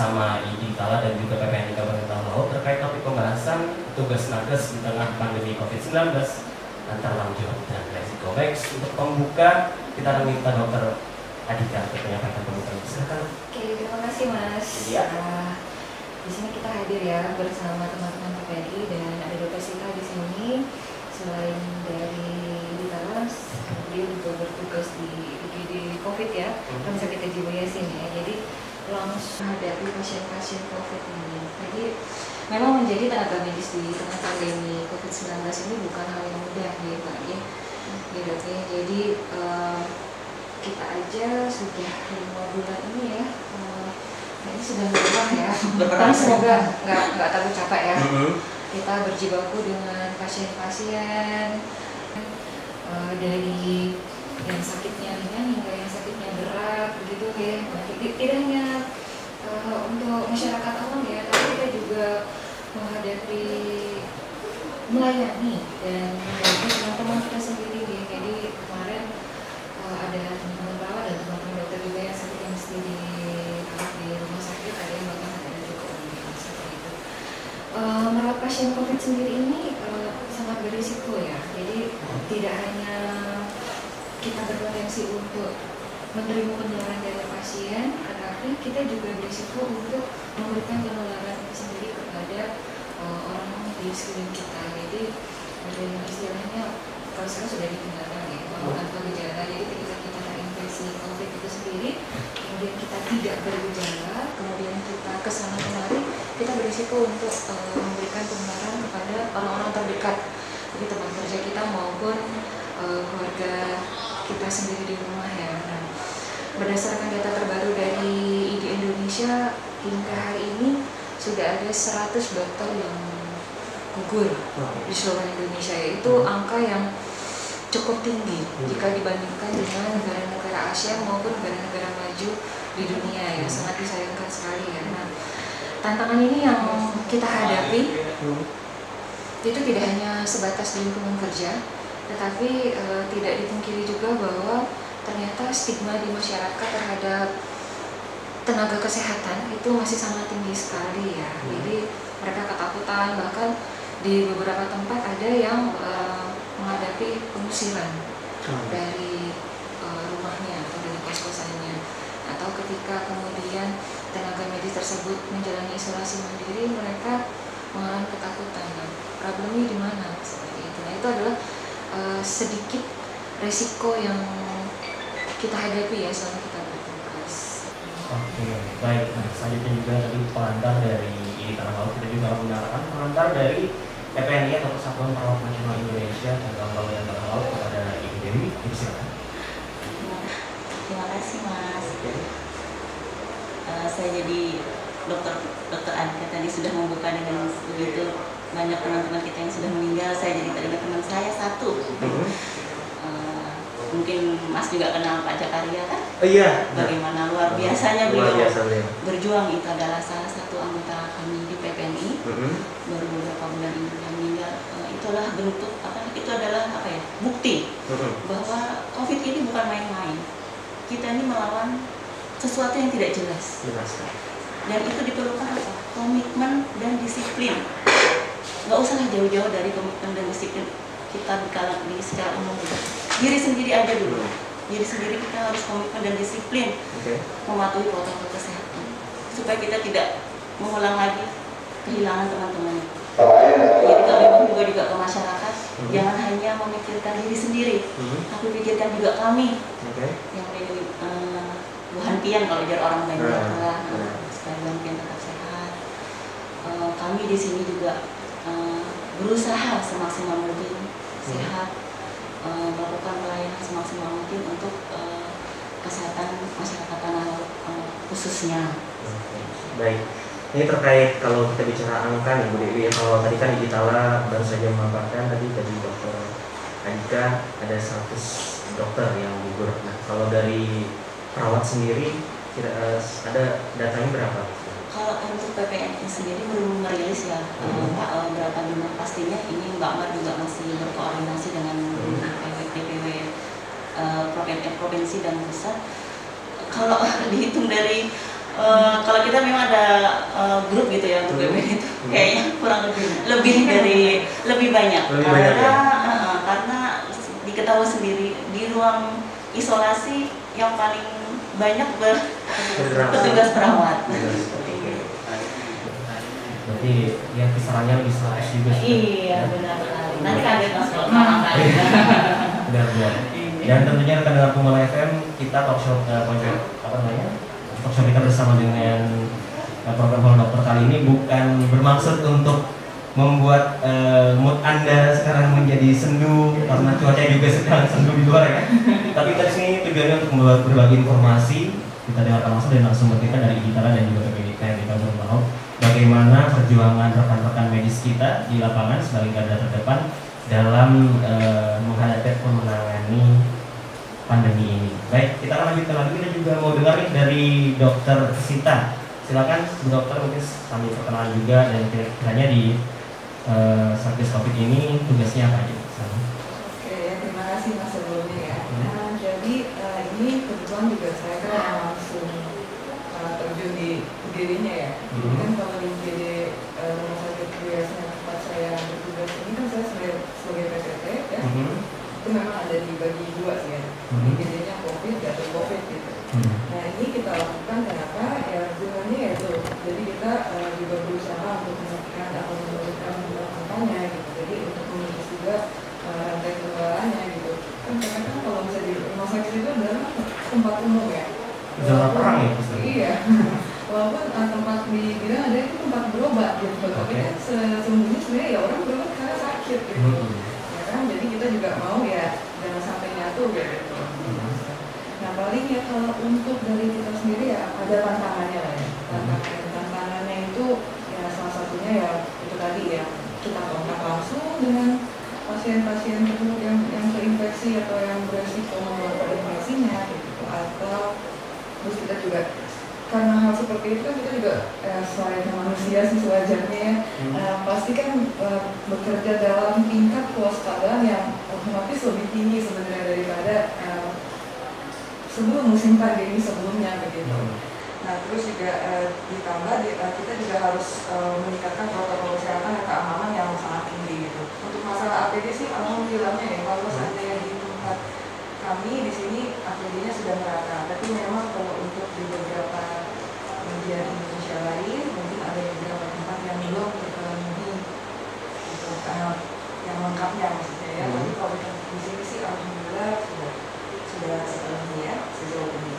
bersama IDI Tala dan juga PPNI Kabupaten Talaut terkait topik pembahasan tugas nakes di tengah pandemi COVID-19 antara lanjut dan resiko. Baik, untuk pembuka kita akan minta Dokter Adhika untuk menyampaikan pembukaan. Silakan. Oke, terima kasih Mas. Iya. Di sini kita hadir ya bersama teman-teman PPNI dan ada Dokter Sita di sini. Selain dari Talas, dia juga bertugas di UGD COVID ya, Rumah Sakit Haji Yasin ya. Jadi langsung hadapi pasien-pasien COVID ini. Jadi memang menjadi tenaga medis di tengah pandemi COVID-19 ini bukan hal yang mudah ya Pak ya. Jadi kita aja sudah 5 bulan ini ya, ini sudah berubah ya. Tapi semoga nggak terlalu capek ya. Kita berjibaku dengan pasien-pasien dari yang sakitnya ringan hingga yang sakitnya berat begitu ya. Tidak hanya untuk masyarakat awam ya, tapi kita juga menghadapi melayani dan menghadapi teman-teman kita sendiri ya. Jadi kemarin ada teman-teman perawat dan teman-teman dokter juga yang sakit yang mesti dirawat di rumah sakit, ada yang bahkan ada juga orang seperti itu. Merawat pasien COVID sendiri ini sangat berisiko ya. Jadi tidak hanya kita berpotensi untuk menerima penularan dari pasien, tetapi kita juga berisiko untuk memberikan penularan itu sendiri kepada orang di sekeliling kita. Jadi ada yang istilahnya kalau sekarang sudah ditinggalkan ya, tanpa gejala. Jadi ketika kita terinfeksi COVID itu sendiri, kemudian kita tidak bergejala, kemudian kita kesana kemari, kita berisiko untuk memberikan penularan kepada orang-orang terdekat, jadi teman kerja kita maupun keluarga kita sendiri di rumah ya. Nah, berdasarkan data terbaru dari IDI Indonesia, hingga hari ini sudah ada 100 dokter yang gugur di seluruh Indonesia. Itu angka yang cukup tinggi jika dibandingkan dengan negara-negara Asia maupun negara-negara maju di dunia ya. Sangat disayangkan sekali ya. Nah, tantangan ini yang kita hadapi itu tidak hanya sebatas di lingkungan kerja, tetapi tidak dipungkiri juga bahwa ternyata stigma di masyarakat terhadap tenaga kesehatan itu masih sangat tinggi sekali ya. Jadi mereka ketakutan, bahkan di beberapa tempat ada yang menghadapi pengusiran dari rumahnya atau dari kos-kosannya, atau ketika kemudian tenaga medis tersebut menjalani isolasi mandiri, mereka mengalami ketakutan. Nah, problemnya di mana seperti itu? Nah, itu adalah sedikit resiko yang kita hadapi ya selama kita bertugas. Oke, baik. Nah, selanjutnya juga tadi pengantar dari IDI Talaut, kita juga mendengarkan pengantar dari PPNI atau Persatuan Perawat Nasional Indonesia dan Kabupaten Talaut kepada Ibu Dewi. Silakan. Terima kasih Mas. Saya jadi dokter Adhika tadi sudah membuka dengan begitu banyak teman-teman kita yang sudah meninggal. Saya jadi teringat teman saya satu. Mungkin Mas juga kenal Pak Jakaria kan? Oh iya. Bagaimana luar biasanya beliau berjuang. Itu adalah salah satu anggota kami di PPNI. Baru beberapa bulan ini yang meninggal. Itulah bentuk apa? Itu adalah apa ya? Bukti bahwa COVID ini bukan main-main. Kita ini melawan sesuatu yang tidak jelas. Dan itu diperlukan apa? Komitmen dan disiplin. Nggak usah jauh-jauh dari komitmen dan disiplin kita di secara umum. Diri sendiri aja dulu. Diri sendiri kita harus komitmen dan disiplin mematuhi protokol kesehatan supaya kita tidak mengulang lagi kehilangan teman-teman. Jadi kami juga ke masyarakat, jangan hanya memikirkan diri sendiri, tapi pikirkan juga kami yang dari Bu Hantian kalau jar orang banyak lah, supaya Bu Hantian tetap sehat. Kami di sini juga berusaha semaksimal mungkin sehat, melakukan pelayanan semaksimal mungkin untuk kesehatan masyarakat Tanah Laut khususnya. Baik, ini terkait kalau kita bicara angka nih Bu Dewi, kalau tadi kan IDI Tala baru saja memaparkan tadi Dokter Adhika ada 100 dokter yang gugur. Nah, kalau dari perawat sendiri ada datanya berapa? Kalau untuk PPNI sendiri belum merilis ya Pak berapa jumlah pastinya. Ini Mbak Mar juga masih berkoordinasi dengan DPW provinsi dan pusat. Kalau dihitung dari Kalau kita memang ada grup gitu ya untuk PPN itu kayaknya kurang lebih banyak karena diketahui sendiri di ruang isolasi yang paling banyak petugas perawat. Berarti ya kisarannya lebih 100 juga. Iya benar-benar. Nanti kaget mas kalau makan. Benar-benar. Dan tentunya rekan dengan Pemula FM kita talk show kita bersama dengan program Halo Dokter kali ini bukan bermaksud untuk membuat mood Anda sekarang menjadi sendu karena cuaca juga sedang sendu di luar ya. Tapi dari sini tujuannya untuk berbagi informasi. Kita dengarkan langsung dan langsung berkita dari Gitara dan juga PPDK yang kita mau bagaimana perjuangan rekan-rekan medis kita di lapangan sebagai garda terdepan dalam menghadapi menangani pandemi ini. Baik, kita akan lanjutkan lagi. Kita juga mau dengar nih dari Dokter Sita. Silakan Bu Dokter mungkin sambil perkenalan juga dan kiranya di Satgas Covid ini tugasnya apa aja? Oke, terima kasih Mas sebelumnya ya. Jadi ini kebetulan juga saya kan langsung terjun di dirinya ya. Jadi kan kalau di UGD Rumah Sakit Biasanya tempat saya bertugas ini kan saya sebagai PPT ya. Itu memang ada dibagi dua sih ya. UGD-nya COVID atau COVID gitu. Nah ini kita lakukan kenapa? Ya gunanya ya itu. Jadi kita juga berusaha untuk menekan atau menurunkan angkanya gitu. Jadi untuk memutus juga rantai penularannya gitu. Kan karena kan kalau misalnya di rumah sakit itu adalah tempat umum ya. Zona perang ya? Iya. Walaupun tempat dibilang ada itu tempat berobat gitu. Tapi kan sesungguhnya sebenarnya ya orang berobat karena sakit gitu. Ya kan, jadi kita juga mau ya jangan sampai nyatu gitu. Nah paling ya kalau untuk dari kita sendiri ya ada tantangannya lah ya. Tantangannya itu ya salah satunya ya itu tadi ya kita kontak langsung dengan pasien-pasien tersebut yang terinfeksi atau yang beresiko menularkan infeksinya gitu. Atau terus kita juga karena hal seperti itu kan kita juga selain manusia sih sewajarnya pasti kan bekerja dalam tingkat kewaspadaan yang otomatis lebih tinggi sebenarnya daripada sebelum musim pandemi sebelumnya begitu. Nah terus juga ditambah kita juga harus meningkatkan protokol kesehatan dan keamanan yang sangat tinggi gitu. Untuk masalah APD sih alhamdulillahnya ya kalau seandainya di tempat kami di sini APD-nya sudah merata. Tapi memang kalau untuk di beberapa bagian Indonesia lain mungkin ada beberapa tempat yang belum terpenuhi gitu, yang lengkapnya maksudnya ya. Tapi kalau di sini sih alhamdulillah sudah sepenuhnya ya sejauh ini.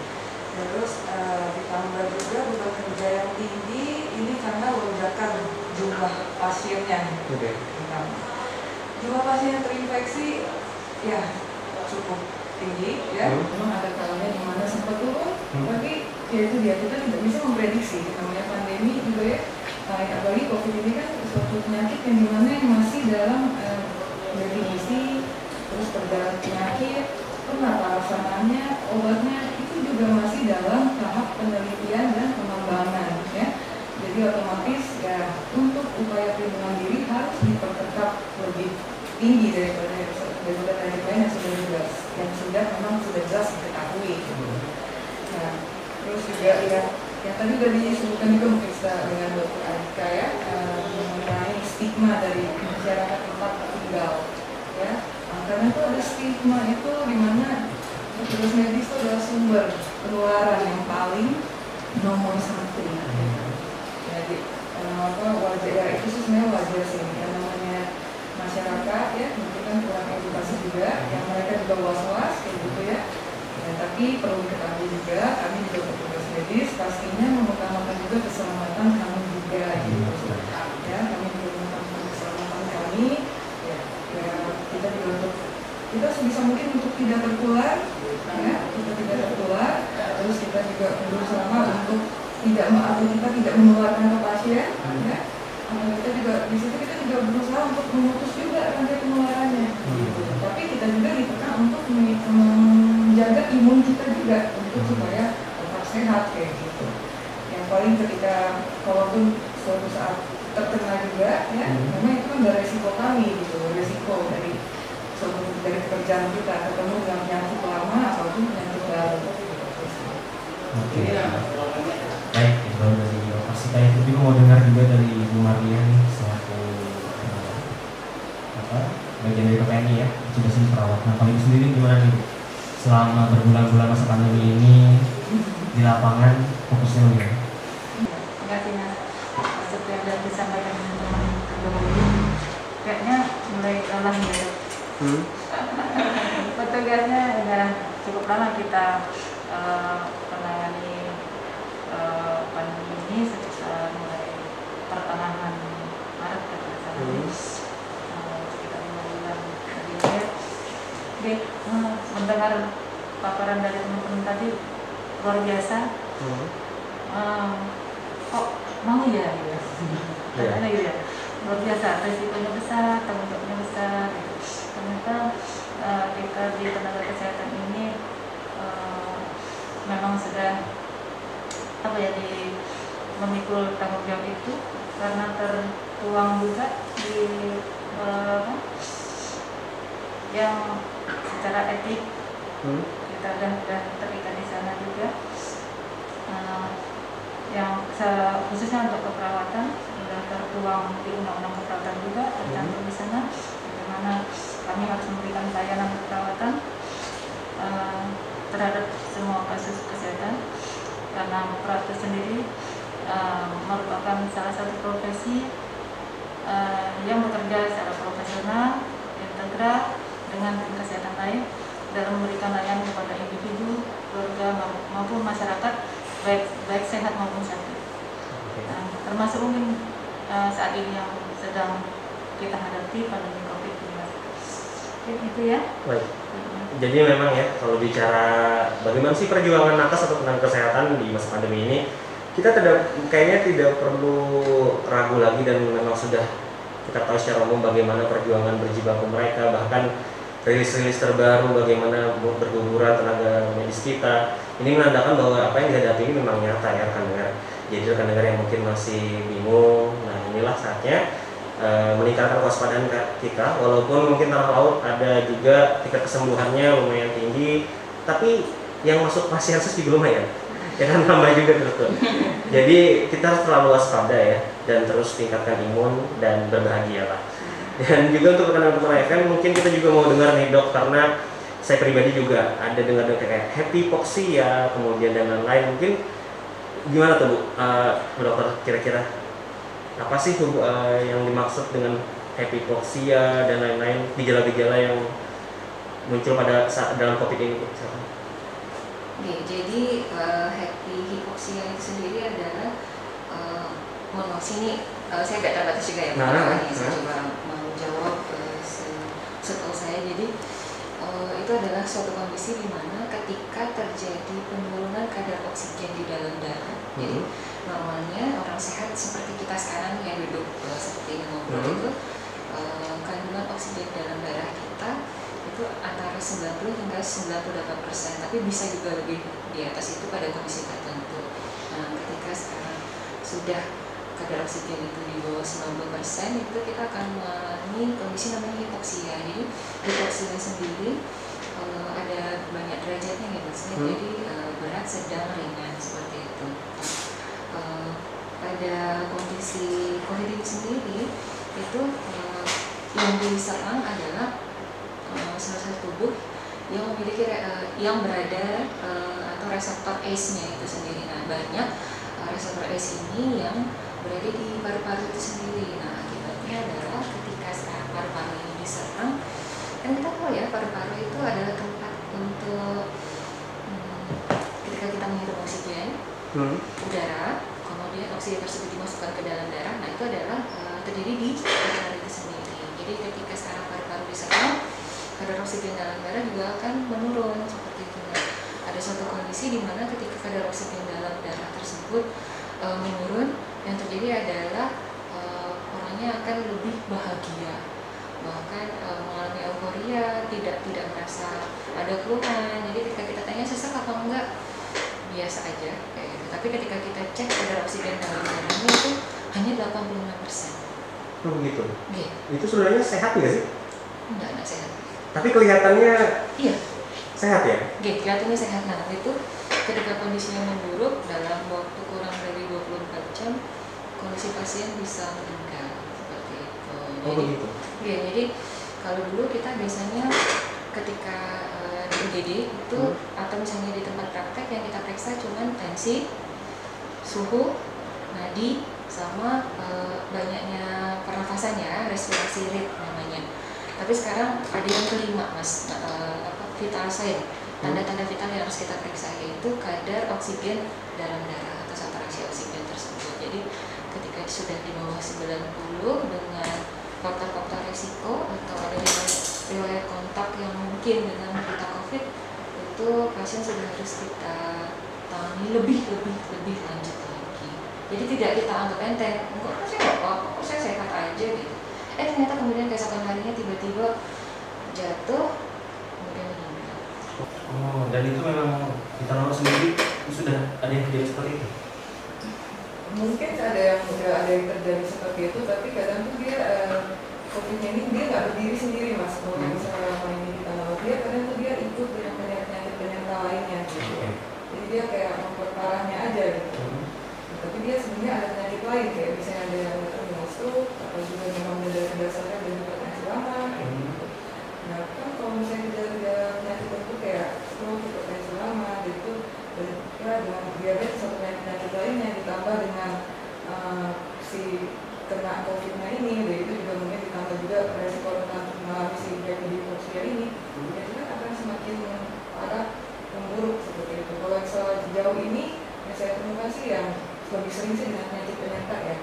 Terus ditambah juga beban kerja yang tinggi ini karena lonjakan jumlah pasiennya. Jumlah pasien yang terinfeksi ya cukup tinggi ya. Memang ada kalanya di mana sempat turun, tapi ya itu dia kita tidak bisa memprediksi. Namanya pandemi juga ya. Apalagi COVID ini kan suatu penyakit yang dimana masih dalam definisi terus perjalanan penyakit, penata laksanaannya, obatnya itu juga masih dalam tahap penelitian dan pengembangan ya. Jadi otomatis ya untuk upaya perlindungan diri harus diperketat lebih tinggi daripada tadi yang sudah jelas, yang sudah memang sudah jelas diketahui. Nah, terus juga ya tadi sudah disebutkan juga mungkin dengan Dr. Adika ya mengenai stigma dari masyarakat tempat tinggal ya. Karena itu ada stigma itu di mana petugas medis itu adalah sumber penularan yang paling nomor satu. Jadi wajar ya itu sebenarnya wajar sih yang namanya masyarakat ya mungkin kan kurang edukasi juga yang mereka juga was-was kayak gitu ya. Tapi perlu diketahui juga kami juga petugas medis pastinya mengutamakan juga keselamatan kami juga gitu ya. Kami juga mengutamakan keselamatan kami ya kita juga untuk kita sebisa mungkin untuk tidak tertular ya, kita tidak tertular terus kita juga berusaha untuk tidak atau kita tidak menularkan ke pasien ya. Kita juga di situ kita juga berusaha untuk memutus juga rantai penularannya tapi kita juga ditekan untuk menjaga imun kita juga untuk supaya tetap sehat kayak gitu. Yang paling ketika kalaupun suatu saat terkena juga ya memang itu kan ada resiko kami gitu, resiko dari pekerjaan kita ketemu dengan penyakit lama ataupun penyakit baru. Oke. Baik, Nah kalau Ibu sendiri gimana nih Bu? Selama berbulan-bulan masa pandemi ini di lapangan fokusnya bagaimana? Terima kasih Mas. Seperti yang sudah disampaikan teman-teman terdahulu, kayaknya mulai lelah ya. Petugasnya sudah cukup lama kita menangani pandemi ini sekitar mulai pertengahan Maret sekitar 5 bulan lebih ya. Jadi mendengar paparan dari teman-teman tadi luar biasa. Kok mau ya? Karena gitu ya, luar biasa, resikonya besar, tanggung jawabnya besar. Ternyata kita di tenaga kesehatan ini memang sudah memikul tanggung jawab itu karena tertuang juga di yang secara etik kita sudah terikat di sana juga. Yang khususnya untuk keperawatan sudah tertuang di undang-undang keperawatan juga tercantum di sana, bagaimana kami harus memberikan pelayanan keperawatan terhadap semua kasus kesehatan, karena perawat itu sendiri merupakan salah satu profesi yang bekerja secara profesional, integral dengan tim kesehatan lain dalam memberikan layanan kepada individu, keluarga maupun masyarakat, baik sehat maupun sakit. Termasuk mungkin saat ini yang sedang kita hadapi pandemi COVID-19. Itu ya. Baik. Jadi memang ya, kalau bicara bagaimana sih perjuangan nakes atau tenaga kesehatan di masa pandemi ini, kita kayaknya tidak perlu ragu lagi, dan memang sudah kita tahu secara umum bagaimana perjuangan berjibaku mereka, bahkan rilis-rilis terbaru bagaimana berguguran tenaga medis kita. Ini menandakan bahwa apa yang dihadapi ini memang nyata ya rekan dengar. Jadi rekan dengar yang mungkin masih bingung, nah inilah saatnya meningkatkan kewaspadaan kita. Walaupun mungkin tanah laut ada juga tingkat kesembuhannya lumayan tinggi, tapi yang masuk pasiensus juga lumayan, ya kan, tambah juga terus. Jadi kita harus selalu waspada ya, dan terus tingkatkan imun dan berbahagialah. Dan juga untuk rekan-rekan FM, mungkin kita juga mau dengar nih Dok, karena saya pribadi juga ada dengar kayak hypoxia, kemudian dan lain-lain. Mungkin gimana tuh Bu Dokter, kira-kira apa sih yang dimaksud dengan hypoxia dan lain-lain, gejala-gejala yang muncul pada saat dalam COVID ini? Oke, jadi hypoxia itu sendiri adalah mohon maaf sini saya agak terbatas juga ya, saya coba mau jawab setahu saya. Jadi itu adalah suatu kondisi di mana ketika terjadi penurunan kadar oksigen di dalam darah. Jadi normalnya orang sehat seperti kita sekarang yang duduk seperti ini ngobrol itu, kandungan oksigen dalam darah kita itu antara 90 hingga 98%, tapi bisa juga lebih di atas itu pada kondisi tertentu. Nah, ketika sekarang sudah kadar oksigen itu di bawah 90%, itu kita akan mengalami kondisi namanya hipoxia. Jadi hipoxia sendiri ada banyak derajatnya ya Mas. Jadi berat, sedang, ringan seperti itu. Pada kondisi COVID ini sendiri itu yang diserang adalah sel-sel tubuh yang memiliki yang berada atau reseptor ACE-nya itu sendiri. Nah, banyak reseptor ACE ini yang berada di paru-paru itu sendiri. Nah, akibatnya adalah ketika sekarang paru-paru ini diserang, kan kita tahu ya paru-paru itu adalah tempat untuk ketika kita menghirup oksigen udara, kemudian oksigen tersebut dimasukkan ke dalam darah. Nah, itu adalah terjadi di paru-paru itu sendiri. Jadi ketika sekarang paru-paru diserang, kadar oksigen dalam darah juga akan menurun seperti itu. Nah, ada suatu kondisi di mana ketika kadar oksigen dalam darah tersebut menurun, yang terjadi adalah orangnya akan lebih bahagia, bahkan mengalami euforia, tidak merasa ada keluhan. Jadi ketika kita tanya sesak apa enggak, biasa aja kayak gitu. Tapi ketika kita cek kadar oksigen dalam darahnya itu hanya 85%. Oh begitu? Iya. Itu sebenarnya sehat nggak sih? Enggak sehat. Tapi kelihatannya iya sehat ya? Kelihatannya sehat. Nah, itu ketika kondisinya memburuk dalam waktu kurang dari 24 jam, kondisi pasien bisa meninggal seperti itu. Oh begitu? Iya, jadi kalau dulu kita biasanya ketika di UGD itu atau misalnya di tempat praktek yang kita periksa cuman tensi, suhu, nadi, sama banyaknya pernafasannya, respirasi rate namanya. Tapi sekarang ada yang kelima mas, vital sign, tanda-tanda vital yang harus kita periksa, yaitu kadar oksigen dalam darah atau saturasi oksigen tersebut. Jadi ketika sudah di bawah 90 dengan faktor-faktor resiko atau ada riwayat kontak yang mungkin dengan berita COVID, itu pasien sudah harus kita tangani lebih lanjut lagi. Jadi tidak kita anggap enteng, enggak saya nggak apa-apa, saya sehat aja gitu. Ternyata kemudian keesokan harinya tiba-tiba jatuh, kemudian meninggal. Oh, dan itu memang kita lalu sendiri sudah ada yang terjadi seperti itu? Mungkin ada yang terjadi seperti itu, tapi kadang tuh dia COVID-nya ini dia nggak berdiri sendiri mas. Kalau misalnya lama ini kita rawat dia, kadang tuh dia ikut dengan penyakit lainnya gitu. Jadi dia kayak memperparahnya aja gitu. Tapi dia sebenarnya ada penyakit lain, kayak misalnya ada yang stroke atau juga memang berdasarkan dari hipertensi lama gitu. Nah kan kalau misalnya gejala penyakit itu kayak stroke, hipertensi lama gitu, dan ya dengan diabetes atau penyakit lainnya ditambah dengan si kena COVID-nya ini, jadi itu juga mungkin ditambah juga resiko rentan mengalami si hipoksia ini, jadi kan akan semakin parah, memburuk seperti itu. Kalau sejauh ini yang saya temukan sih yang lebih sering sih dengan penyakit penyerta ya.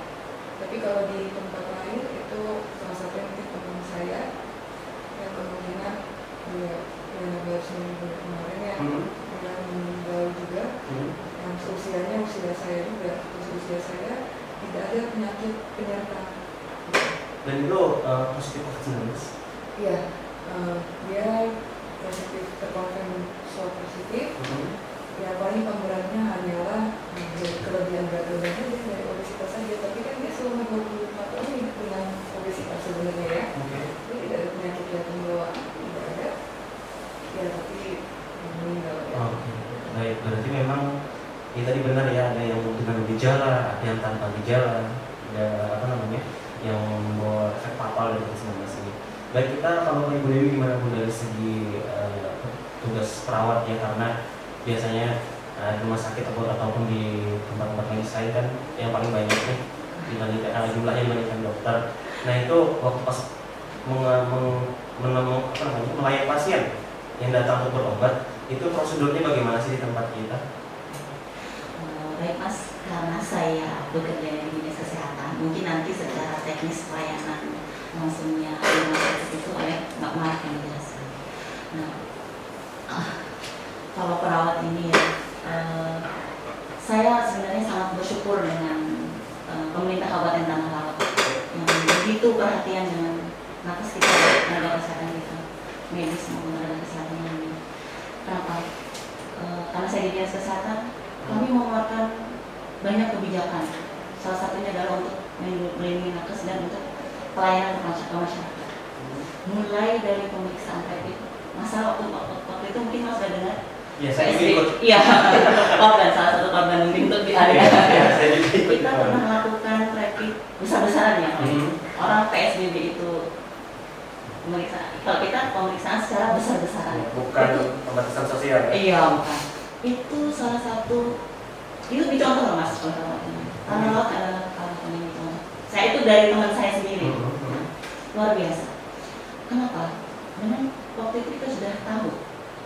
Tapi kalau di tempat lain itu salah satu yang mungkin teman saya yang kemungkinan dia baru seminggu kemarin ya yang meninggal juga, yang usianya usia saya juga, usia saya tidak ada penyakit penyerta. Dan itu positif COVID-19? Iya, dia positif, terkonfirm swab positif. Ya paling pemberatnya hanyalah kelebihan berat badannya dari obesitas saja, tapi kan dia selama 24 tahun hidup dengan obesitas sebenarnya ya. Dia tidak ada penyakit yang pembawaan, tidak ada. Ya tapi meninggal ya. Baik, berarti memang ini tadi benar ya, ada yang dengan gejala, ada yang tanpa gejala, ada yang membawa efek fatal dari COVID-19 ini. Baik, kita kalau Ibu Dewi gimana Bu dari segi tugas perawat ya, karena biasanya di rumah sakit ataupun di tempat-tempat medis lain kan yang paling banyak nih dibandingkan jumlahnya dibandingkan dokter. Nah itu waktu pas melayani pasien yang datang untuk berobat, itu prosedurnya bagaimana sih di tempat kita? Baik mas, karena saya bekerja di dinas kesehatan, mungkin nanti secara teknis pelayanan langsungnya rumah sakit itu oleh Mbak Mark yang menjelaskan. Nah, kalau perawat ini ya, saya sebenarnya sangat bersyukur dengan pemerintah Kabupaten Tanah Laut yang begitu perhatian dengan nakes kita, tenaga kesehatan kita, medis maupun tenaga kesehatan ini. Kenapa? Karena saya di dinas kesehatan, kami mengeluarkan banyak kebijakan. Salah satunya adalah untuk melindungi nakes dan untuk pelayanan ke masyarakat. Mulai dari pemeriksaan rapid, masalah waktu itu mungkin Mas sudah dengar. Ya, saya ikut. Iya, korban, salah satu korban mungkin untuk di area. Kita pernah melakukan rapid besar-besaran ya. Orang PSBB itu pemeriksaan. Kalau kita pemeriksaan secara besar-besaran. Bukan pembatasan sosial. Iya, bukan. Itu salah satu. Itu dicontoh Mas. Tanah Laut adalah kawasan yang dicontoh. Saya itu dari teman saya sendiri. Luar biasa. Kenapa? Memang waktu itu kita sudah tahu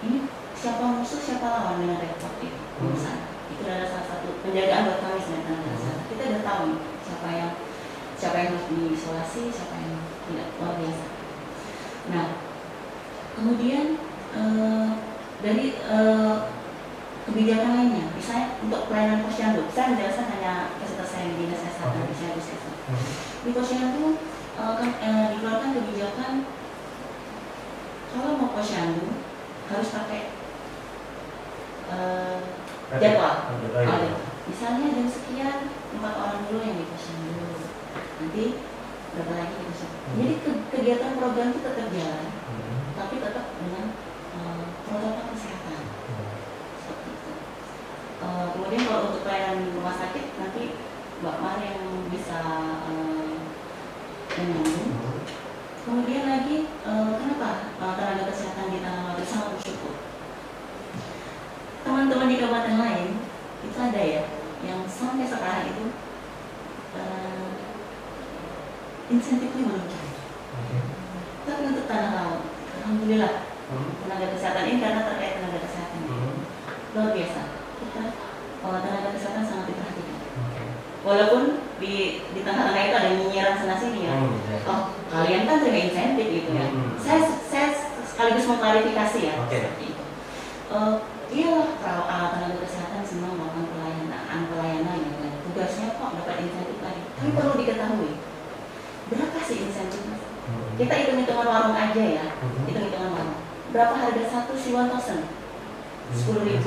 ini siapa musuh, siapa lawan dengan repot itu urusan. Itu adalah salah satu penjagaan buat kami sebenarnya. Kita sudah tahu siapa yang harus diisolasi, siapa yang tidak, luar biasa. Nah, kemudian dari kebijakan lainnya, misalnya untuk pelayanan posyandu, saya menjelaskan hanya fasilitas saya di dinas kesehatan, di posyandu dikeluarkan kebijakan kalau mau posyandu harus pakai jadwal. Misalnya jam sekian 4 orang dulu yang di posyandu, nanti berapa lagi di posyandu. Jadi kegiatan program itu tetap jalan, tapi tetap dengan protokol kesehatan. Seperti itu. Kemudian kalau untuk pelayanan rumah sakit nanti Mbak Mar yang bisa menyambung. Kemudian lagi kenapa tenaga kesehatan di Tanah teman-teman di kabupaten lain itu ada ya yang sampai sekarang itu insentifnya belum cair. Tapi untuk tanah laut, alhamdulillah tenaga kesehatan ini karena terkait tenaga kesehatan luar biasa. Kita tenaga kesehatan sangat diperhatikan. Walaupun di tengah-tengah itu ada nyinyiran sana sini ya. Oh, kalian kan terima insentif gitu ya. Saya sekaligus mengklarifikasi ya. Seperti itu. Iyalah kalau tenaga kesehatan semua melakukan pelayanan gitu kan. Tugasnya kok dapat insentif lagi. Tapi perlu diketahui berapa sih insentifnya? Kita hitung-hitungan warung aja ya. Hitung-hitungan warung. Berapa harga satu siwantosen? 10.000.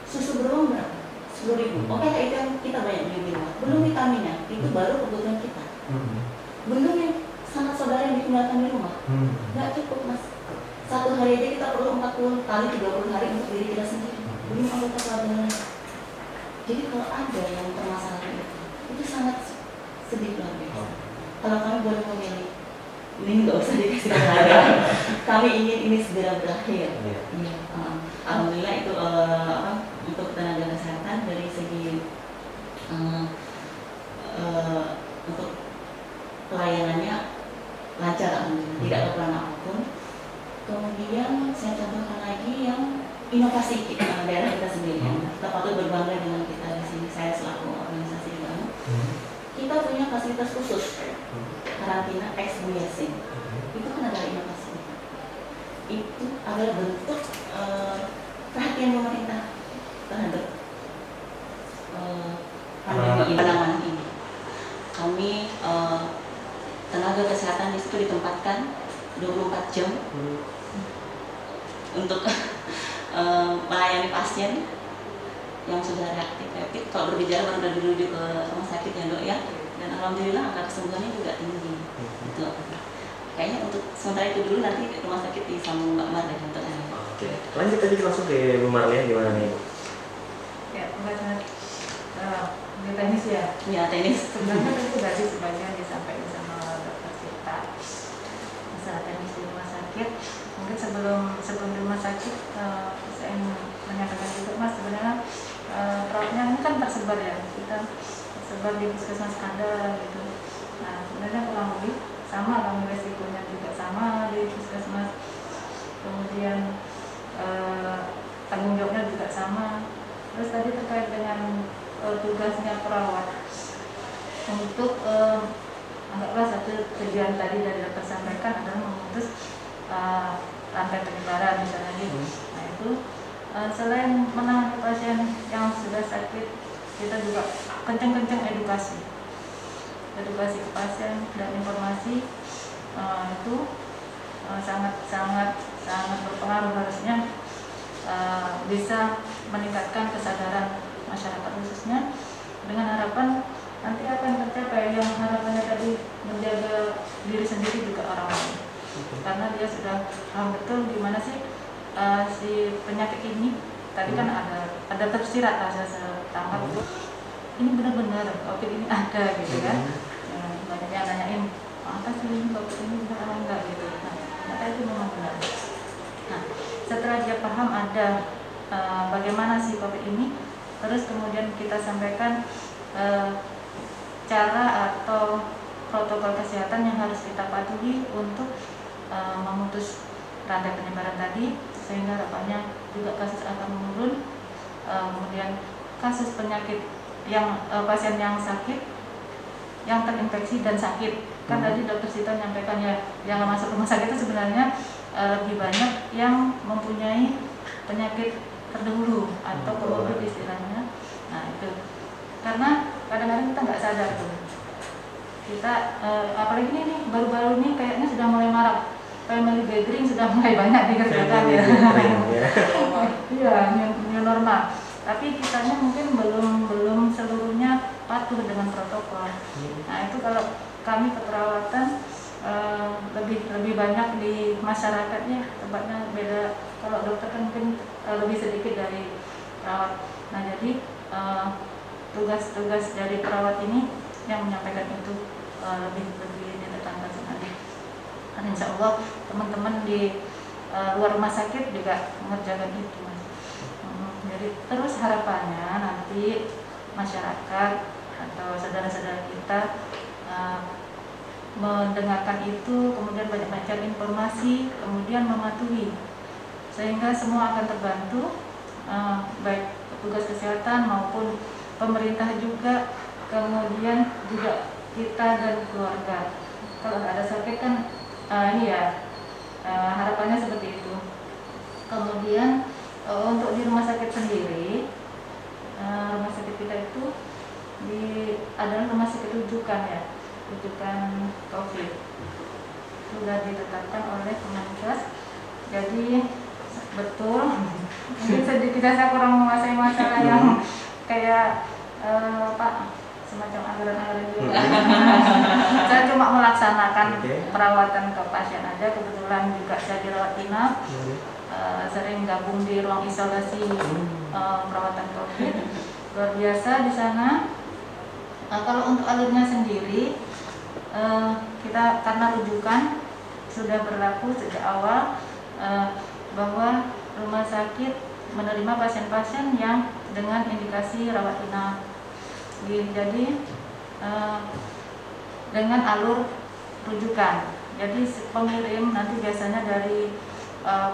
Susu beruang berapa? 10.000. Oke, itu yang kita banyak beli di luar. Belum vitaminnya, itu baru kebutuhan kita. Belum yang sanak saudara yang ditinggalkan di rumah. Nggak cukup mas. Satu hari aja kita perlu 40 kali 30 hari untuk diri kita sendiri. Belum anggota keluarga lain. Jadi kalau ada yang permasalahan itu sangat sedih luar biasa. Kalau kami boleh memilih, ini nggak usah dikasih lagi. Kami ingin ini segera berakhir. Iya. Alhamdulillah itu untuk tenaga kesehatan dari segi untuk pelayanannya lancar, alhamdulillah, tidak kekurangan apapun. Kemudian saya contohkan lagi yang inovasi daerah kita sendiri. Kita patut berbangga dengan kita di sini. Saya selaku organisasi di Banu, kita punya fasilitas khusus karantina ex-buyasin. Itu kan adalah inovasi. Itu adalah bentuk perhatian pemerintah terhadap pandemi penanganan ini. Kami tenaga kesehatan di situ ditempatkan 24 jam untuk melayani pasien yang sudah reaktif rapid. Kalau bergejala baru dirujuk ke rumah sakit ya dok ya. Dan alhamdulillah angka kesembuhannya juga tinggi. Itu kayaknya untuk sementara itu dulu, nanti rumah sakit disambung Mbak Mar dan untuk Oke, lanjut aja langsung ke Bu Marlia, gimana nih Bu? Ya, di teknis ya. Ya, teknis. Sebenarnya itu tadi sebagian disampaikan sama Dr. Sita. Masalah teknis di rumah sakit. Mungkin sebelum di rumah sakit saya menyampaikan juga mas, sebenarnya perawatnya ini kan tersebar ya. Kita tersebar di puskesmas kandang gitu. Nah, sebenarnya kurang lebih sama, kami resikonya juga sama di puskesmas. Kemudian tanggung jawabnya juga sama. Terus tadi terkait dengan tugasnya perawat untuk anggaplah satu tujuan tadi dari dokter sampaikan adalah memutus rantai penyebaran misalnya gitu. Nah itu selain menangani pasien yang sudah sakit, kita juga kenceng-kenceng edukasi ke pasien dan informasi itu sangat berpengaruh, harusnya bisa meningkatkan kesadaran masyarakat khususnya, dengan harapan nanti akan tercapai yang harapannya tadi, menjaga diri sendiri juga orang lain, karena dia sudah paham betul gimana sih si penyakit ini. Tadi kan ada tersirat saya tangkap itu ini benar-benar COVID ini ada gitu kan. Banyak yang nanyain apa sih ini COVID ini benar apa enggak gitu. Nah, ternyata itu memang benar. Nah, setelah dia paham ada bagaimana sih COVID ini, terus kemudian kita sampaikan cara atau protokol kesehatan yang harus kita patuhi untuk memutus rantai penyebaran tadi, sehingga harapannya juga kasus akan menurun. Kemudian kasus penyakit yang pasien yang sakit, yang terinfeksi dan sakit, kan tadi dokter Sita menyampaikan ya, yang masuk rumah sakit itu sebenarnya lebih banyak yang mempunyai penyakit terdahulu atau comorbid istilahnya. Nah itu karena kadang-kadang kita nggak sadar tuh, kita apalagi ini baru-baru ini kayaknya sudah mulai marak, family gathering sudah mulai banyak dikerjakan ya. Iya, new normal. Tapi kitanya mungkin belum seluruhnya patuh dengan protokol. Nah itu kalau kami keperawatan lebih banyak di masyarakatnya, tempatnya beda. Kalau dokter kan mungkin lebih sedikit dari perawat. Nah jadi tugas-tugas dari perawat ini yang menyampaikan itu lebih ditekankan sekali. Dan insya Allah teman-teman di luar rumah sakit juga mengerjakan itu, Mas. Jadi terus harapannya nanti masyarakat atau saudara-saudara kita mendengarkan itu, kemudian banyak mencari informasi, kemudian mematuhi, sehingga semua akan terbantu, baik petugas kesehatan maupun pemerintah juga, kemudian juga kita dan keluarga. Kalau ada sakit kan ini ya harapannya seperti itu. Kemudian untuk di rumah sakit sendiri, rumah sakit kita itu adalah rumah sakit rujukan ya, rujukan COVID, sudah ditetapkan oleh Kemenkes. Jadi betul, mungkin sedikit saya kurang menguasai masalah yang kayak Pak, semacam anggaran-anggaran juga. Saya cuma melaksanakan perawatan ke pasien aja. Kebetulan juga saya dirawat inap, sering gabung di ruang isolasi perawatan COVID. Luar biasa di sana. Kalau untuk alurnya sendiri, kita karena rujukan sudah berlaku sejak awal bahwa rumah sakit menerima pasien-pasien yang dengan indikasi rawat inap. Jadi dengan alur rujukan. Jadi pengirim nanti biasanya dari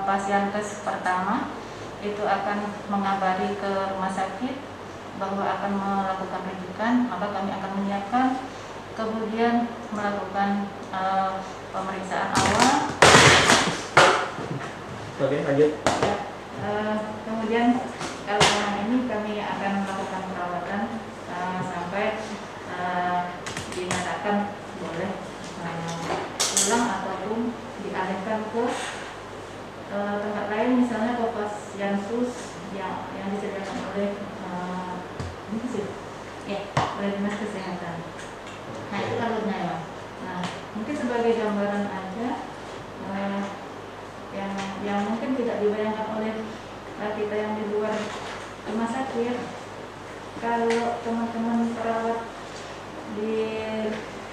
pasienkes pertama itu akan mengabari ke rumah sakit bahwa akan melakukan rujukan, maka kami akan menyiapkan, kemudian melakukan pemeriksaan awal. Oke, lanjut. Ya, kemudian kalau yang ini kami akan melakukan perawatan sampai dinyatakan boleh pulang ataupun dialihkan ke tempat lain, misalnya ke Posyansus yang disediakan oleh oleh Dinas Kesehatan. Nah itu alurnya ya. Nah mungkin sebagai gambaran aja yang mungkin tidak dibayangkan oleh kita yang di luar rumah sakit. Kalau teman-teman perawat di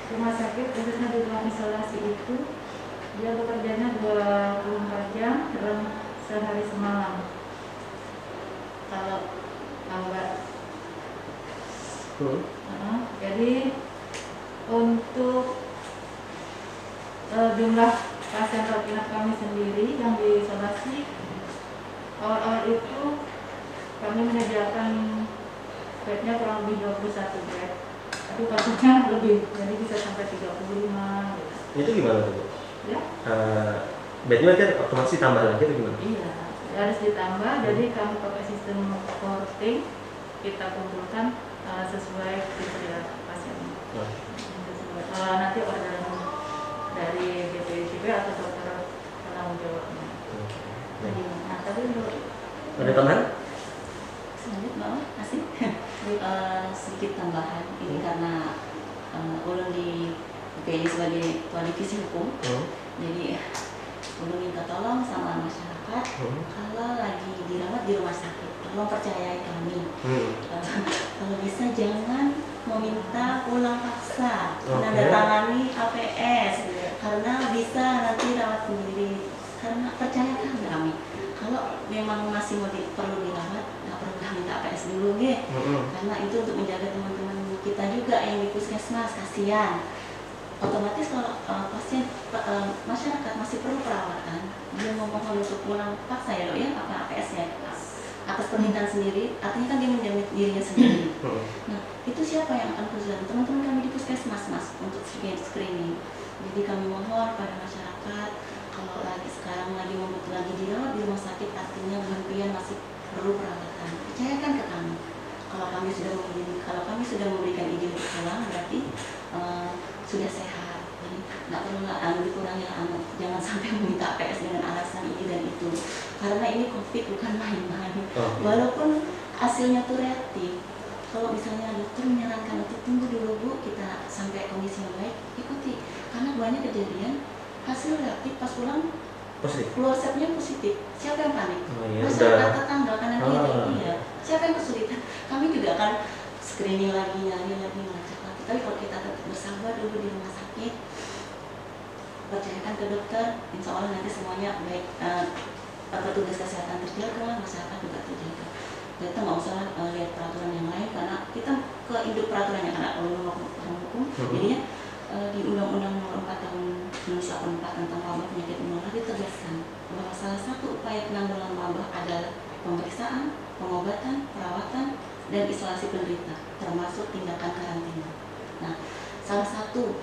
rumah sakit, khususnya di ruang isolasi itu, dia bekerjanya 24 jam dalam sehari semalam. Kalau jadi untuk jumlah pasien rawat inap kami sendiri yang diisolasi, awal-awal itu kami menyediakan bednya kurang lebih 21 bed, tapi kasusnya lebih, jadi bisa sampai 35 gitu. Itu gimana tuh Bu? Ya? Bednya kan otomatis tambah lagi atau gimana? Iya, harus ditambah. Jadi kami pakai sistem cohorting, kita kumpulkan sesuai kriteria pasien. Nanti orderan dari BPJB atau dokter penanggung jawabnya. Nah, tapi untuk ada tambahan? Masih sedikit tambahan ini karena ulun di PPNI sebagai ketua divisi hukum, jadi ulun minta tolong sama masyarakat kalau lagi dirawat di rumah sakit, tolong percayai kami. Kalau bisa jangan meminta pulang paksa, menandatangani APS, karena bisa nanti rawat sendiri. Karena percayakan kami, kalau memang masih perlu dirawat, nggak perlu minta APS dulu deh, karena itu untuk menjaga teman-teman kita juga yang di puskesmas, kasihan. Otomatis kalau pasien masyarakat masih perlu perawatan, dia memohon untuk pulang paksa ya dok ya, apa APS-nya atas permintaan sendiri, artinya kan dia menjamin dirinya sendiri. Nah itu siapa yang akan kesulitan? Teman-teman kami di puskesmas mas untuk screening. Jadi kami mohon pada masyarakat, kalau sekarang lagi dirawat di rumah sakit, artinya berhentian masih perlu perawatan. Percayakan ke kami. Kalau kami sudah memberikan izin untuk pulang, berarti sudah sehat. Jadi nggak perlu dikurangi jangan sampai meminta APS dengan alasan ini dan itu. Karena ini COVID bukan main-main. Walaupun hasilnya tuh reaktif. Kalau misalnya dokter menyarankan untuk tunggu dulu Bu, kita sampai kondisi yang baik, ikuti. Karena banyak kejadian hasil reaktif pas pulang positif. Keluar swabnya positif. Siapa yang panik? Ya, masyarakat tetangga kanan kiri. Iya. Siapa yang kesulitan? Kami juga akan screening lagi, nyari lagi, ngecek lagi. Tapi kalau kita tetap bersabar dulu di rumah sakit, percayakan ke dokter, insya Allah nanti semuanya baik. Petugas kesehatan terjaga, masyarakat juga terjaga. nggak usah lihat peraturan yang lain, karena kita ke induk peraturannya, karena kalau nomor hukum jadinya di Undang-Undang Nomor 4 Tahun 1984 tentang wabah penyakit menular ditegaskan bahwa salah satu upaya penanggulangan wabah adalah pemeriksaan, pengobatan, perawatan, dan isolasi penderita, termasuk tindakan karantina. Nah, salah satu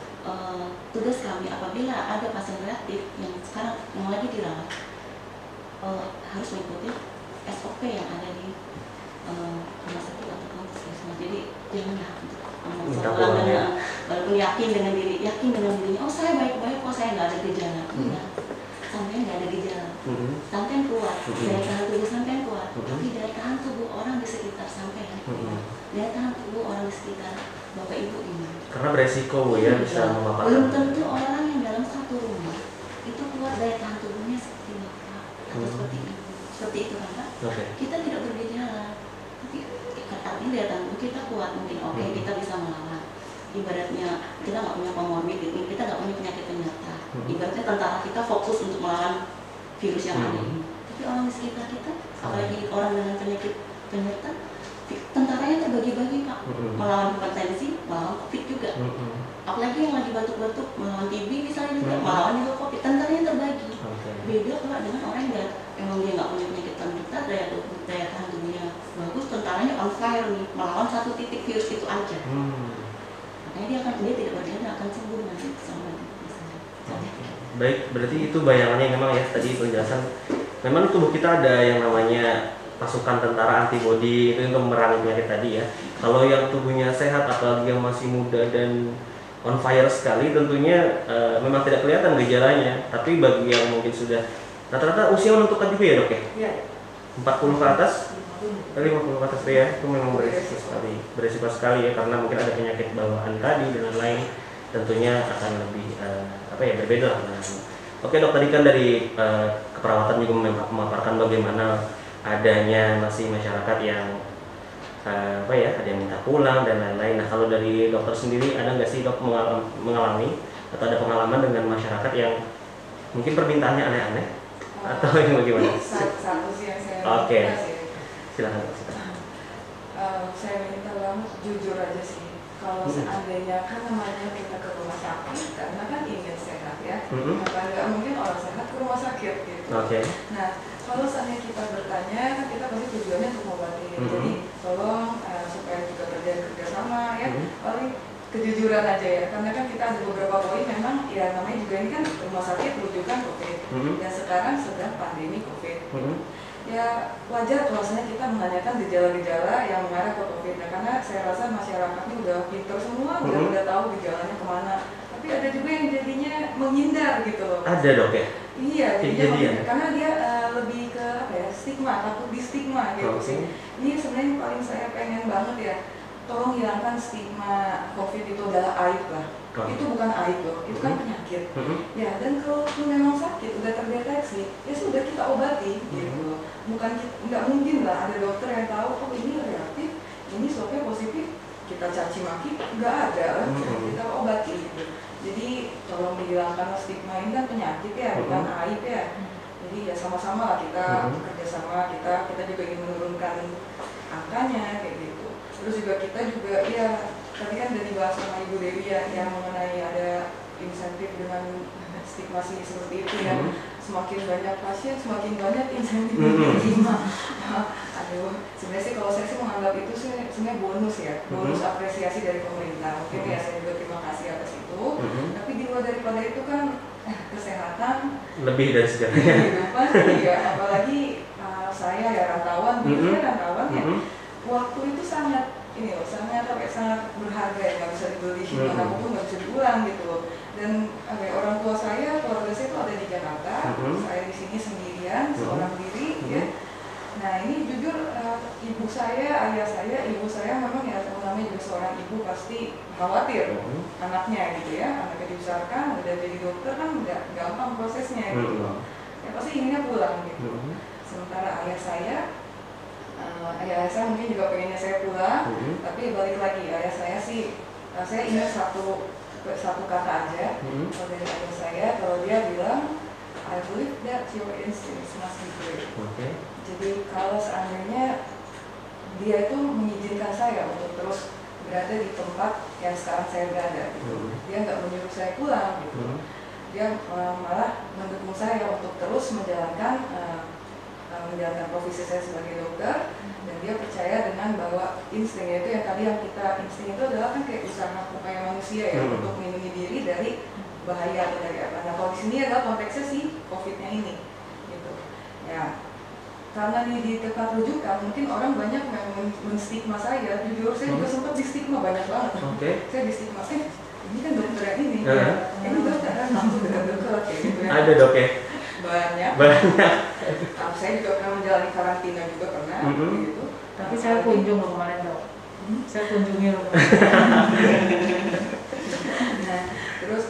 tugas kami apabila ada pasien reaktif yang sekarang yang lagi dirawat harus mengikuti SOP yang ada di rumah sakit atau kampus. Jadi janganlah walaupun yakin dengan dirinya, oh saya baik-baik, oh saya nggak ada gejala. Enggak, sampai nggak ada gejala, sampai kuat, daya tahan tubuh sampai kuat, tapi daya tahan tubuh orang di sekitar sampai daya tahan tubuh orang di sekitar bapak ibu ini. Karena beresiko ya bisa memaparkan. Belum tentu orang yang dalam satu rumah itu kuat daya tahan tubuhnya seperti bapak atau seperti itu kan Pak. Kita tidak bergejala, tapi artinya daya tahan tubuh kita kuat, mungkin kita bisa melawan. Ibaratnya kita nggak punya komorbid, kita nggak punya penyakit penyerta. Ibaratnya tentara kita fokus untuk melawan virus yang ada ini. Tapi orang di sekitar kita, apalagi orang dengan penyakit penyerta, tentaranya terbagi-bagi Pak. Melawan hipertensi, melawan COVID juga. Apalagi yang lagi batuk-batuk, melawan TB misalnya juga, melawan juga COVID. Tentaranya terbagi. Beda pula dengan orang yang emang dia nggak punya penyakit penyerta, daya tahan tubuhnya bagus, tentaranya on fire nih, melawan satu titik virus itu aja. Makanya dia tidak bergejala, akan sembuh nanti sama Baik, berarti itu bayangannya memang ya tadi penjelasan. Memang tubuh kita ada yang namanya pasukan tentara antibodi itu untuk memerangi penyakit tadi ya. Kalau yang tubuhnya sehat apalagi yang masih muda dan on fire sekali tentunya memang tidak kelihatan gejalanya. Tapi bagi yang mungkin sudah rata-rata usia menentukan juga ya dok ya? Iya. 40 ke atas? 50 ke atas ya, itu memang beresiko sekali ya, karena mungkin ada penyakit bawaan tadi dan lain-lain, tentunya akan lebih berbeda. Oke dok, tadi kan dari keperawatan juga memaparkan bagaimana adanya masih masyarakat yang ada yang minta pulang dan lain-lain. Nah kalau dari dokter sendiri ada nggak sih dok mengalami atau ada pengalaman dengan masyarakat yang mungkin permintaannya aneh-aneh atau yang bagaimana? Satu sih yang saya Oke. Silakan. Saya minta banget jujur aja sih. Kalau seandainya kan namanya kita ke rumah sakit karena kan ingin sehat ya, maka nggak mungkin orang sehat ke rumah sakit gitu. Nah kalau seandainya kita bertanya kan kita pasti tujuannya untuk mengobati. Jadi tolong supaya juga terjadi kerjasama ya, paling kejujuran aja ya, karena kan kita ada beberapa poin memang ya namanya juga ini kan rumah sakit rujukan COVID dan sekarang sedang pandemi COVID. Ya wajar rasanya kita menanyakan gejala-gejala yang mengarah ke COVID. Nah, karena saya rasa masyarakat ini udah pintar semua, udah tahu gejalanya kemana. Tapi ada juga yang jadinya menghindar gitu loh. Ada dok ya? Iya, jadinya karena dia lebih ke stigma, takut di stigma gitu sih. Ini sebenarnya paling saya pengen banget ya, tolong hilangkan stigma COVID itu adalah aib lah. Itu bukan aib loh, itu kan penyakit. Ya, dan kalau memang sakit udah terdeteksi, ya sudah kita obati gitu. Bukan nggak mungkin lah ada dokter yang tahu oh ini reaktif, ini swabnya positif, kita caci maki, nggak ada lah, kita obati gitu. Jadi tolong dihilangkan stigma, ini kan penyakit ya, bukan aib ya. Jadi ya sama-sama lah kita kerjasama, kita juga ingin menurunkan angkanya kayak gitu. Terus juga kita juga ya tadi kan udah dibahas sama Ibu Dewi ya yang mengenai ada insentif dengan stigmasi seperti itu ya. Semakin banyak pasien, semakin banyak insentif yang diterima. Aduh, sebenarnya sih kalau saya sih menganggap itu sebenarnya bonus ya, bonus apresiasi dari pemerintah. Mungkin ya saya juga terima kasih atas itu. Tapi di luar daripada itu kan kesehatan lebih dari segalanya. Kehidupan ya, apalagi saya ya rantauan, ya. Waktu itu sangat sangat berharga ya, nggak bisa dibeli manapun, nggak bisa diulang gitu loh. Dan orang tua saya, keluarga saya itu ada di Jakarta, saya di sini sendirian, seorang diri ya. Nah ini jujur ibu saya, ayah saya, ibu saya memang ya namanya juga seorang ibu pasti khawatir anaknya gitu ya, anaknya dibesarkan, udah jadi dokter kan nggak gampang prosesnya gitu loh. Ya pasti inginnya pulang gitu. Sementara ayah saya mungkin juga pengennya saya pulang, tapi balik lagi ayah saya sih, saya ingat satu kata aja kalau dari ayah saya, kalau dia bilang I believe that your instincts must be great. Jadi kalau seandainya dia itu mengizinkan saya untuk terus berada di tempat yang sekarang saya berada gitu. Dia nggak menyuruh saya pulang gitu. Dia malah mendukung saya untuk terus menjalankan profesi saya sebagai dokter, dan dia percaya dengan bahwa instingnya itu yang tadi yang kita insting itu adalah kan kayak usaha upaya manusia ya untuk melindungi diri dari bahaya atau dari apa. Nah kalau di sini adalah konteksnya si COVID-nya ini gitu ya. Karena di tempat rujukan mungkin orang banyak menstigma saya, jujur saya juga sempat di stigma banyak banget. Saya di stigma, ini kan dokter yang ini, ini dokter kan langsung dekat-dekat kayak gitu ya. Ada dok ya? Banyak. Saya juga pernah menjalani karantina juga pernah gitu. Tapi saya kunjung loh kemarin dok. Saya kunjungi loh. Nah terus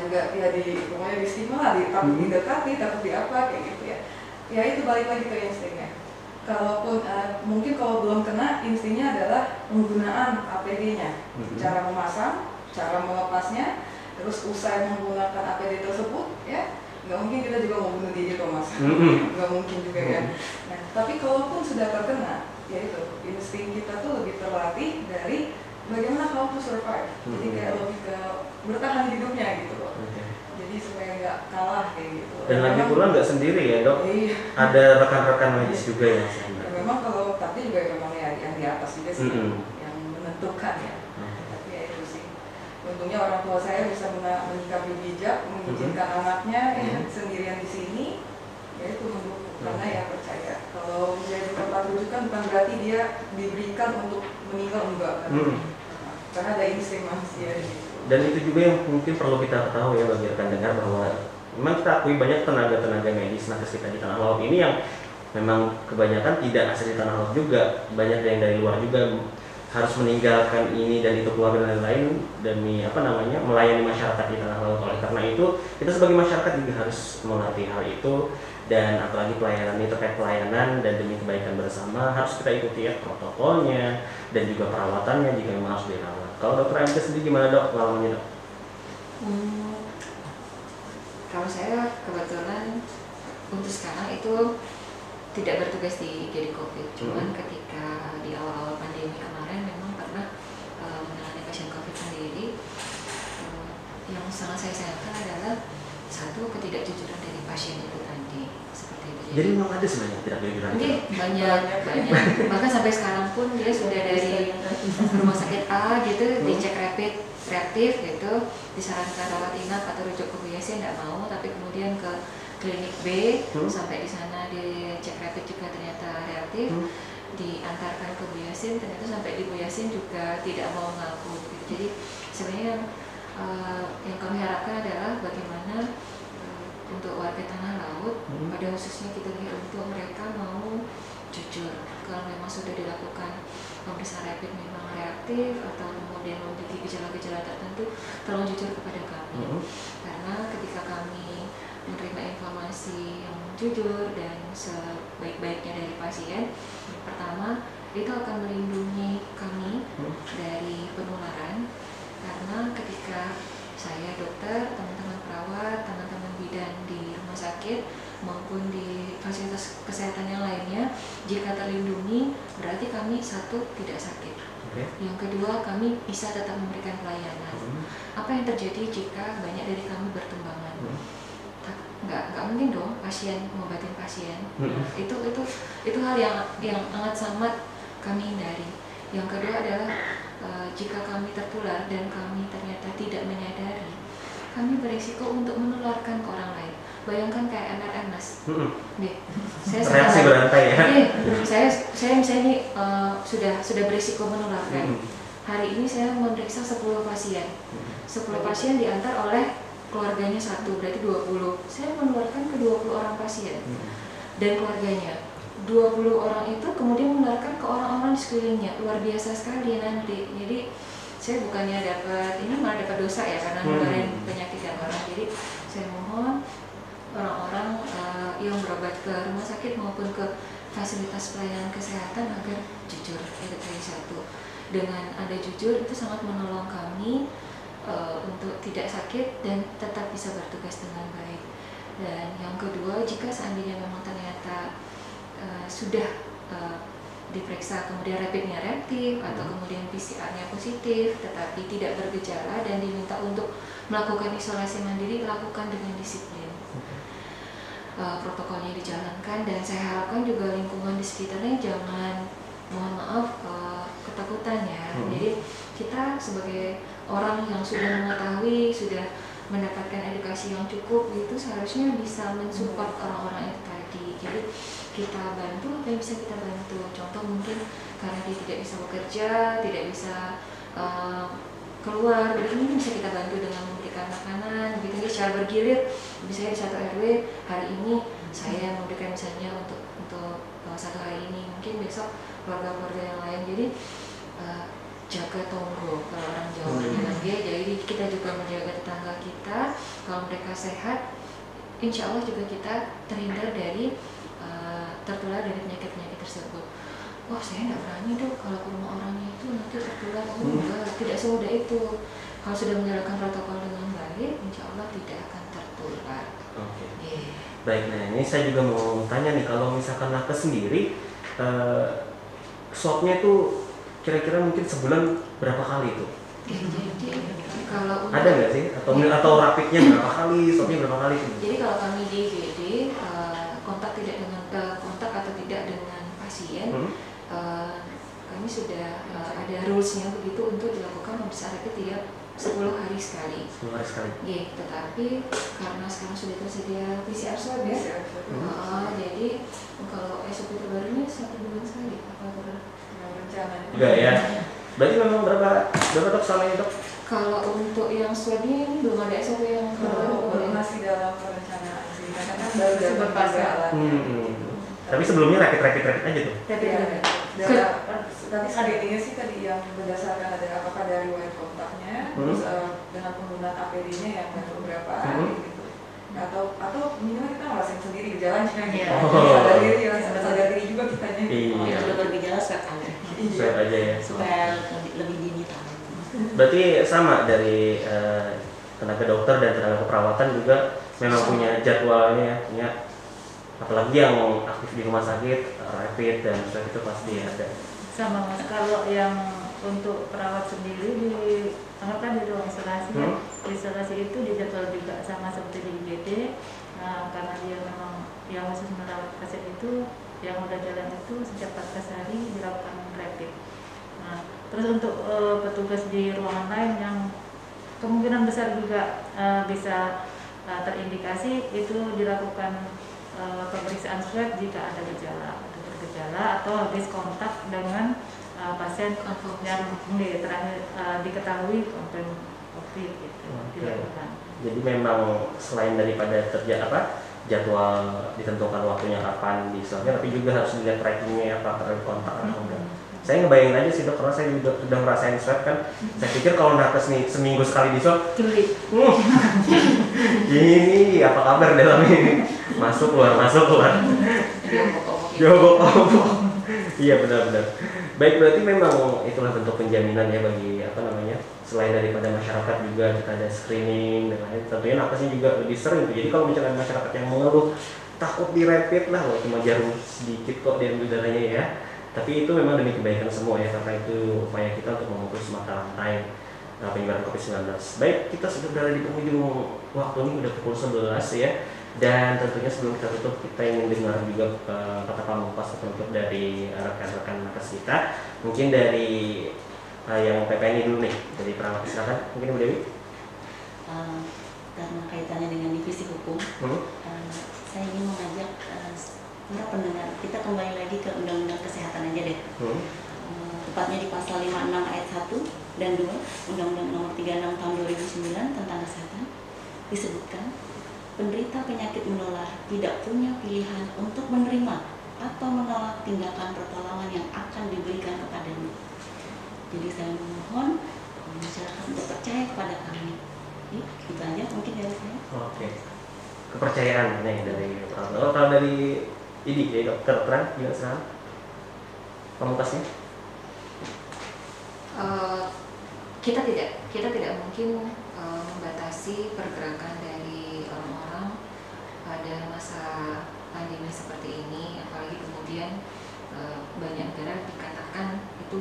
juga ya pokoknya di stigma lah, takut didekati, takut di apa kayak gitu ya. Ya itu balik lagi ke instingnya. Kalaupun mungkin kalau belum kena, instingnya adalah penggunaan APD-nya, cara memasang, cara melepasnya, terus usai menggunakan APD tersebut, ya nggak mungkin kita juga mau bunuh diri kok mas, nggak mungkin juga ya. Nah tapi kalaupun sudah terkena, ya itu insting kita tuh lebih terlatih dari bagaimana how to survive. Jadi kayak lebih ke bertahan hidupnya gitu loh. Jadi supaya nggak kalah kayak gitu. Dan lagi pula nggak sendiri ya dok, ada rekan-rekan medis juga yang ya, memang kalau tapi juga memang ya yang di atas juga sih yang menentukan ya. Tapi ya itu sih. Untungnya orang tua saya bisa menyikapi bijak, mengizinkan anaknya sendirian di sini, ya itu mendukung karena ya percaya. Kalau dia di tempat rujukan bukan berarti dia diberikan untuk meninggal, enggak. Karena ada insting manusia gitu. Dan itu juga yang mungkin perlu kita ketahui ya bagi rekan dengar, bahwa memang kita akui banyak tenaga-tenaga medis nakes kita di tanah laut ini yang memang kebanyakan tidak asli tanah laut juga, banyak yang dari luar juga harus meninggalkan ini dan itu keluarga dan lain-lain demi melayani masyarakat di tanah laut. Oleh karena itu kita sebagai masyarakat juga harus mengerti hal itu, dan apalagi pelayanan ini terkait pelayanan dan demi kebaikan bersama harus kita ikuti ya protokolnya dan juga perawatannya jika memang harus dirawat. Kalau dokter MT sendiri gimana dok pengalamannya dok? Kalau saya kebetulan untuk sekarang itu tidak bertugas di GD COVID, cuman ketika di awal-awal pandemi kemarin memang pernah menangani pasien COVID sendiri. Yang sangat saya sayangkan adalah satu, ketidakjujuran dari pasien itu tadi, seperti itu. Jadi memang ada sebenarnya ketidakjujuran? Banyak. Bahkan sampai sekarang pun dia sudah dari rumah sakit A gitu dicek rapid reaktif gitu, disarankan rawat inap atau rujuk ke Bu Yasin, tidak mau, tapi kemudian ke klinik B sampai di sana dicek rapid juga ternyata reaktif, diantarkan ke Bu Yasin, ternyata sampai di Bu Yasin juga tidak mau mengaku gitu. Jadi sebenarnya yang kami harapkan adalah bagaimana untuk warga tanah laut, pada khususnya kita lihat untuk mereka mau jujur kalau memang sudah dilakukan pemeriksaan rapid memang reaktif atau kemudian memiliki gejala-gejala tertentu, tolong jujur kepada kami. Karena ketika kami menerima informasi yang jujur dan sebaik-baiknya dari pasien, pertama itu akan melindungi kami dari penularan. Karena ketika saya dokter, teman-teman perawat, teman-teman bidan di rumah sakit maupun di fasilitas kesehatan yang lainnya, jika terlindungi berarti kami satu tidak sakit. Yang kedua, kami bisa tetap memberikan pelayanan. Apa yang terjadi jika banyak dari kami bertumbangan? Nggak mungkin dong pasien mengobatin pasien. Itu hal yang sangat kami hindari. Yang kedua adalah jika kami tertular dan kami ternyata tidak menyadari, kami berisiko untuk menularkan ke orang lain. Bayangkan kayak MRN mas, saya reaksi berantai ya. Saya misalnya sudah berisiko menularkan. Hari ini saya memeriksa 10 pasien, 10 pasien diantar oleh keluarganya satu, berarti 20. Saya menularkan ke 20 orang pasien dan keluarganya. 20 orang itu kemudian menularkan ke orang-orang di sekelilingnya. Luar biasa sekali nanti. Jadi saya bukannya malah dapat dosa ya karena nularin penyakit yang orang. Jadi saya mohon orang-orang yang berobat ke rumah sakit maupun ke fasilitas pelayanan kesehatan agar jujur. Itu dari satu. Dengan ada jujur itu sangat menolong kami untuk tidak sakit dan tetap bisa bertugas dengan baik. Dan yang kedua, jika seandainya memang ternyata sudah diperiksa kemudian rapidnya reaktif atau kemudian PCR-nya positif tetapi tidak bergejala dan diminta untuk melakukan isolasi mandiri, lakukan dengan disiplin. Protokolnya dijalankan dan saya harapkan juga lingkungan di sekitarnya jangan, mohon maaf, ketakutan ya. Jadi kita sebagai orang yang sudah mengetahui, sudah mendapatkan edukasi yang cukup gitu, seharusnya bisa mensupport orang-orang itu tadi. Jadi kita bantu apa yang bisa kita bantu. Contoh mungkin karena dia tidak bisa bekerja, tidak bisa keluar, jadi ini bisa kita bantu dengan memberikan makanan, gitu ya, secara bergilir. Misalnya di satu RW hari ini saya memberikan misalnya untuk satu hari ini, mungkin besok keluarga-keluarga yang lain. Jadi jaga tonggo kalau orang Jawa bilang ya. Jadi kita juga menjaga tetangga kita. Kalau mereka sehat, insya Allah juga kita terhindar dari tertular dari penyakit-penyakit tersebut. Wah, saya nggak berani dok kalau ke rumah orangnya itu nanti tertular. Enggak, tidak semudah itu. Kalau sudah menjalankan protokol dengan baik, insya Allah tidak akan tertular. Oke. Baik, nah ini saya juga mau tanya nih, kalau misalkan nakes sendiri, swabnya itu kira-kira mungkin sebulan berapa kali itu? Jadi kalau ada nggak sih? Atau rapidnya berapa kali, swabnya berapa kali? Jadi kalau kami di IGD kontak atau tidak dengan pasien, kami sudah ada rulesnya begitu untuk dilakukan pemeriksaan rapid tiap 10 hari sekali. 10 hari sekali. Iya, tetapi karena sekarang sudah tersedia PCR swab ya. Jadi kalau SOP terbarunya 1 bulan sekali. Apa rencananya? Enggak ya. Berarti memang berapa dok selama ini dok? Kalau untuk yang swabnya ini belum ada SOP yang belum, masih dalam perencanaan sih. Karena kan baru dapat pasaran. Tapi sebelumnya rapid aja tuh. Tapi screeningnya sih tadi yang berdasarkan ada apakah dari riwayat kontaknya, terus dengan penggunaan APD-nya yang beberapa gitu. Atau minimal kita ngerasain sendiri gejalanya. Sadar diri juga kitanya. Yang sudah bergejala swab aja. Swab aja ya. Supaya lebih dini tahu. Berarti sama dari tenaga dokter dan tenaga keperawatan juga memang punya jadwalnya, punya, apalagi yang aktif di rumah sakit, rapid dan swab itu pasti ada. Sama mas, kalau yang untuk perawat sendiri anggapkan di ruang isolasi, isolasi itu dijadwal juga sama seperti di IGD. Karena dia memang yang khusus merawat pasien itu yang udah jalan itu setiap 14 hari dilakukan rapid. Terus untuk petugas di ruangan lain yang kemungkinan besar juga bisa terindikasi, itu dilakukan pemeriksaan swab jika ada gejala atau habis kontak dengan pasien yang terakhir diketahui konfirm COVID gitu dilakukan. Jadi memang selain daripada jadwal ditentukan waktunya kapan diisolasi, tapi juga harus dilihat trackingnya apa kontak atau enggak. Saya ngebayangin aja sih dok, karena saya juga sudah ngerasain swab kan. Saya pikir kalau nakes nih seminggu sekali di swab, ini apa kabar dalam ini? Masuk keluar. Jobok. Iya benar. Baik, berarti memang itulah bentuk penjaminan ya bagi selain daripada masyarakat juga kita ada screening dan lain. Tentunya nakesnya juga lebih sering. Jadi kalau misalkan masyarakat yang mengeluh takut di rapid lah, cuma jarum sedikit kok diambil darahnya ya. Tapi itu memang demi kebaikan semua ya, karena itu upaya kita untuk memutus mata rantai penyebaran COVID-19. Baik, kita sudah berada di penghujung waktu ini, udah pukul 11 ya. Dan tentunya sebelum kita tutup, kita ingin dengar juga kata pamungkas penutup dari rekan-rekan nakes kita. Mungkin dari yang PPNI dulu nih, dari perawat, silakan. Mungkin Bu Dewi. Karena kaitannya dengan divisi hukum, saya ingin mengajak para pendengar, kita kembali lagi ke Undang-Undang Kesehatan aja deh. Tepatnya di pasal 56 ayat 1 dan 2 Undang-Undang Nomor 36 Tahun 2009 tentang kesehatan disebutkan penderita penyakit menular tidak punya pilihan untuk menerima atau menolak tindakan pertolongan yang akan diberikan kepadanya. Jadi saya memohon masyarakat untuk percaya kepada kami. Itu aja mungkin dari saya. Oke. Kepercayaan dari perawat. Kalau dari ini dokter Tran juga sekarang pamungkasnya? Kita tidak mungkin membatasi pergerakan dari orang-orang pada masa pandemi seperti ini, apalagi kemudian banyak negara dikatakan itu